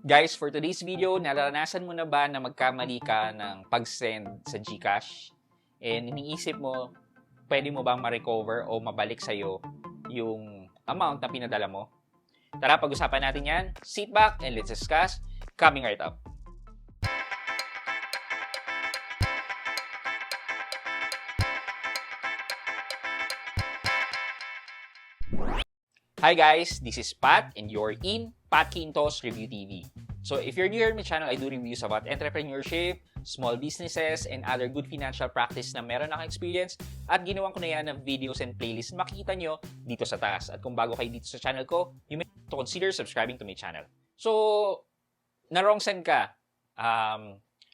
Guys, for today's video, naranasan mo na ba na magkamali ka ng pag-send sa GCash? And iniisip mo, pwede mo bang ma-recover o mabalik sa'yo yung amount na pinadala mo? Tara, pag-usapan natin yan. Sit back and let's discuss. Coming right up. Hi guys, this is Pat and you're in Pat Quintos Review TV. So if you're new here in my channel, I do reviews about entrepreneurship, small businesses, and other good financial practice na meron akong experience at ginawan ko na yan ng videos and playlists na makikita nyo dito sa taas. At kung bago kayo dito sa channel ko, you may to consider subscribing to my channel. So, na-wrong send ka,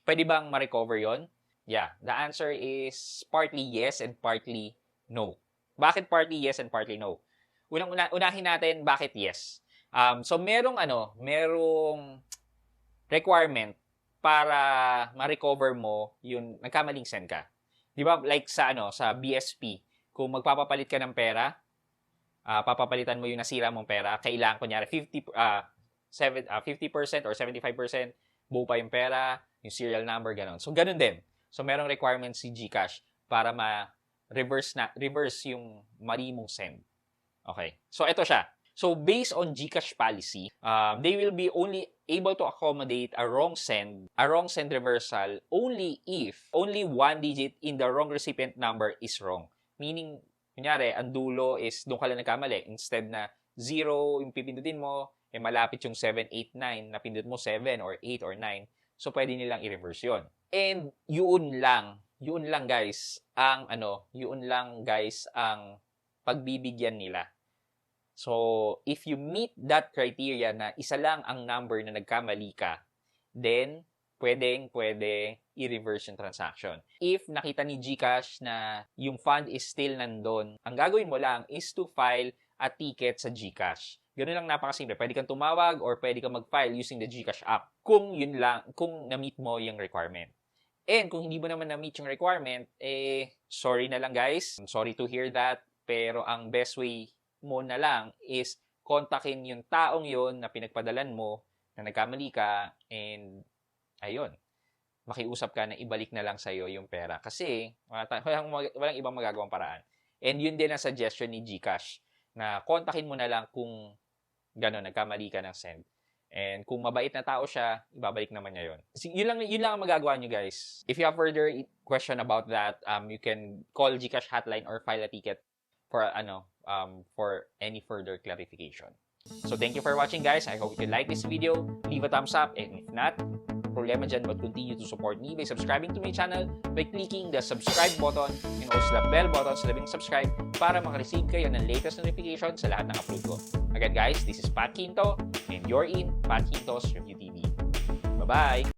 pwede bang ma-recover yon? Yeah, the answer is partly yes and partly no. Bakit partly yes and partly no? Unahin natin bakit yes. So merong requirement para ma-recover mo yung nagkamaling send ka. 'Di ba? Like sa sa BSP, kung magpapapalit ka ng pera, papapalitan mo yung nasira mong pera, kailangan kunyari 50% or 75% buo pa yung pera, yung serial number ganon. So ganun din. So merong requirement si GCash para reverse yung mali mong send. Okay. So, ito siya. So, based on GCash policy, they will be only able to accommodate a wrong send reversal only if only one digit in the wrong recipient number is wrong. Meaning, kunyari, ang dulo is doon ka lang nagkamali. Instead na 0 yung pipindutin mo, malapit yung 7, 8, 9, napindut mo 7 or 8 or 9. So, pwede nilang i-reverse yun. And, yun lang guys, ang pagbibigyan nila. So, if you meet that criteria na isa lang ang number na nagkamali ka, then, pwede i-reverse yung transaction. If nakita ni GCash na yung fund is still nandun, ang gagawin mo lang is to file a ticket sa GCash. Ganun lang, napakasimple. Pwede kang tumawag or pwede kang mag-file using the GCash app kung na-meet mo yung requirement. And kung hindi mo naman na-meet yung requirement, sorry na lang guys. I'm sorry to hear that. Pero ang best way mo na lang is kontakin yung taong yon na pinagpadalan mo na nagkamali ka and ayun, makiusap ka na ibalik na lang sa'yo yung pera. Kasi walang ibang magagawang paraan. And yun din ang suggestion ni GCash na kontakin mo na lang kung gano'n, nagkamali ka ng send. And kung mabait na tao siya, ibabalik naman niya yun. Yun lang ang magagawa nyo guys. If you have further question about that, you can call GCash hotline or file a ticket for any further clarification. So thank you for watching guys. I hope you like this video. Leave a thumbs up, and if not, problema dyan, but continue to support me by subscribing to my channel by clicking the subscribe button and also the bell button sa labing subscribe para makareceive kayo ng latest notification sa lahat ng upload ko. Again guys, this is Pat Quinto and you're in Pat Quintos Review TV. Bye-bye!